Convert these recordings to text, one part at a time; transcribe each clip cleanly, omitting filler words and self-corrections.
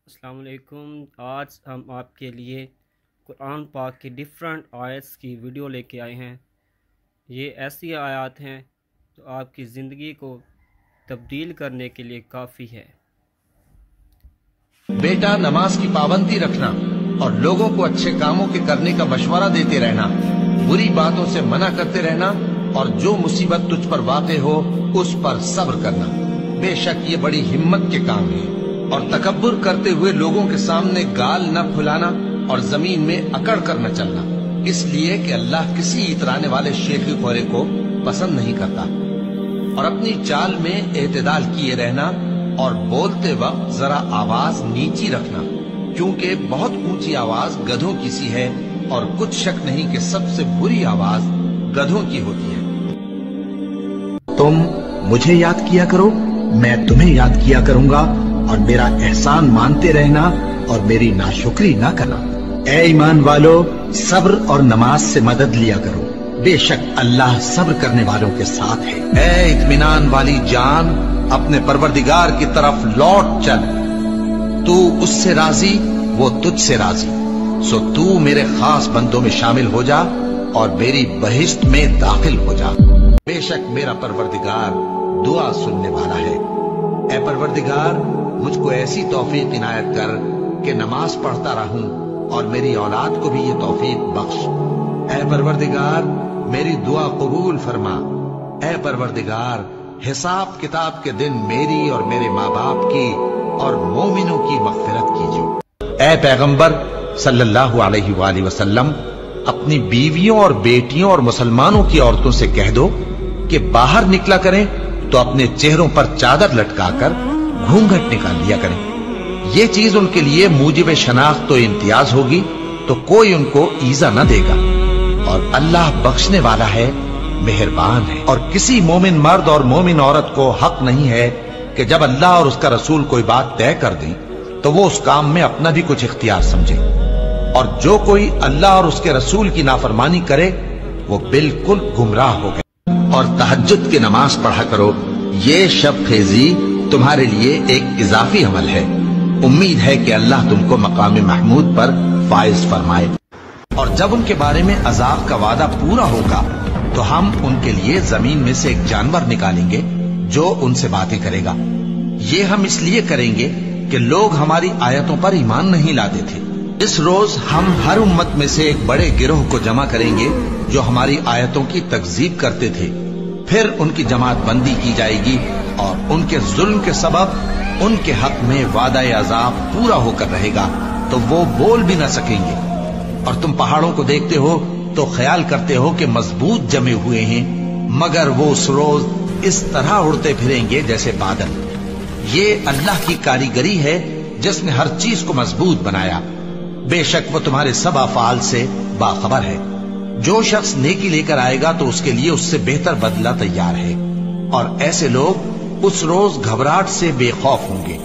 السلام علیکم۔ آج ہم آپ کے لیے قرآن پاک کی ڈیفرنٹ آیتس کی ویڈیو لے کے آئے ہیں۔ یہ ایسی آیات ہیں جو آپ کی زندگی کو تبدیل کرنے کے لیے کافی ہے۔ بیٹا، نماز کی پابندی رکھنا اور لوگوں کو اچھے کاموں کے کرنے کا مشورہ دیتے رہنا، بری باتوں سے منع کرتے رہنا، اور جو مصیبت تجھ پر واقع ہو اس پر صبر کرنا۔ بے شک یہ بڑی ہمت کے کام ہیں۔ اور تکبر کرتے ہوئے لوگوں کے سامنے گال نہ پھلانا اور زمین میں اکڑ کر نہ چلنا، اس لیے کہ اللہ کسی اترانے والے شیخی خورے کو پسند نہیں کرتا۔ اور اپنی چال میں اعتدال کیے رہنا اور بولتے وقت ذرا آواز نیچی رکھنا، کیونکہ بہت اونچی آواز گدھوں کی سی ہے، اور کچھ شک نہیں کہ سب سے بری آواز گدھوں کی ہوتی ہے۔ تم مجھے یاد کیا کرو، میں تمہیں یاد کیا کروں گا، اور میرا احسان مانتے رہنا اور میری ناشکری نہ کرنا۔ اے ایمان والو، صبر اور نماز سے مدد لیا کرو، بے شک اللہ صبر کرنے والوں کے ساتھ ہے۔ اے اطمینان والی جان، اپنے پروردگار کی طرف لوٹ چل، تو اس سے راضی، وہ تجھ سے راضی، سو تو میرے خاص بندوں میں شامل ہو جا اور میری بہشت میں داخل ہو جا۔ بے شک میرا پروردگار دعا سننے والا ہے۔ اے پروردگار، مجھ کو ایسی توفیق عنایت کر کہ نماز پڑھتا رہوں، اور میری اولاد کو بھی یہ توفیق بخش۔ اے پروردگار، میری دعا قبول فرما۔ اے پروردگار، حساب کتاب کے دن میری اور میرے ماں باپ کی اور مومنوں کی مغفرت کیجیے۔ اے پیغمبر صلی اللہ علیہ وآلہ وسلم، اپنی بیویوں اور بیٹیوں اور مسلمانوں کی عورتوں سے کہہ دو کہ باہر نکلا کریں تو اپنے چہروں پر چادر لٹکا کر گھونگھٹ نکال لیا کریں۔ یہ چیز ان کے لیے موجب شناخت و امتیاز ہوگی، تو کوئی ان کو ایذا نہ دے گا، اور اللہ بخشنے والا ہے، مہربان ہے۔ اور کسی مومن مرد اور مومن عورت کو حق نہیں ہے کہ جب اللہ اور اس کا رسول کوئی بات طے کر دیں تو وہ اس کام میں اپنا بھی کچھ اختیار سمجھے، اور جو کوئی اللہ اور اس کے رسول کی نافرمانی کرے وہ بالکل گمراہ ہو گئے۔ اور تہجد کی نماز پڑھا کرو، یہ شب خیزی تمہارے لیے ایک اضافی عمل ہے۔ امید ہے کہ اللہ تم کو مقام محمود پر فائز فرمائے۔ اور جب ان کے بارے میں عذاب کا وعدہ پورا ہوگا تو ہم ان کے لیے زمین میں سے ایک جانور نکالیں گے جو ان سے باتیں کرے گا۔ یہ ہم اس لیے کریں گے کہ لوگ ہماری آیتوں پر ایمان نہیں لاتے تھے۔ اس روز ہم ہر امت میں سے ایک بڑے گروہ کو جمع کریں گے جو ہماری آیتوں کی تکذیب کرتے تھے، پھر ان کی جماعت بندی کی جائے گی، اور ان کے ظلم کے سبب ان کے حق میں وعدہ عذاب پورا ہو کر رہے گا، تو وہ بول بھی نہ سکیں گے۔ اور تم پہاڑوں کو دیکھتے ہو تو خیال کرتے ہو کہ مضبوط جمے ہوئے ہیں، مگر وہ اس روز اس طرح اڑتے پھریں گے جیسے بادل۔ یہ اللہ کی کاریگری ہے جس نے ہر چیز کو مضبوط بنایا، بے شک وہ تمہارے سب افعال سے باخبر ہے۔ جو شخص نیکی لے کر آئے گا تو اس کے لیے اس سے بہتر بدلہ تیار ہے، اور ایسے لوگ اس روز گھبراہٹ سے بے خوف ہوں گے،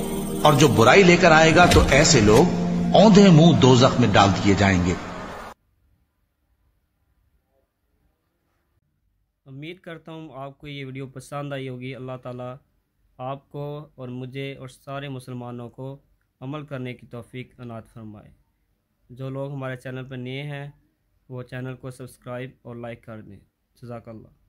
اور جو برائی لے کر آئے گا تو ایسے لوگ اوندھے منہ دوزخ میں ڈال دیے جائیں گے۔ امید کرتا ہوں آپ کو یہ ویڈیو پسند آئی ہوگی۔ اللہ تعالیٰ آپ کو اور مجھے اور سارے مسلمانوں کو عمل کرنے کی توفیق عنایت فرمائے۔ جو لوگ ہمارے چینل پر نئے ہیں وہ چینل کو سبسکرائب اور لائک کر دیں۔ جزاک اللہ۔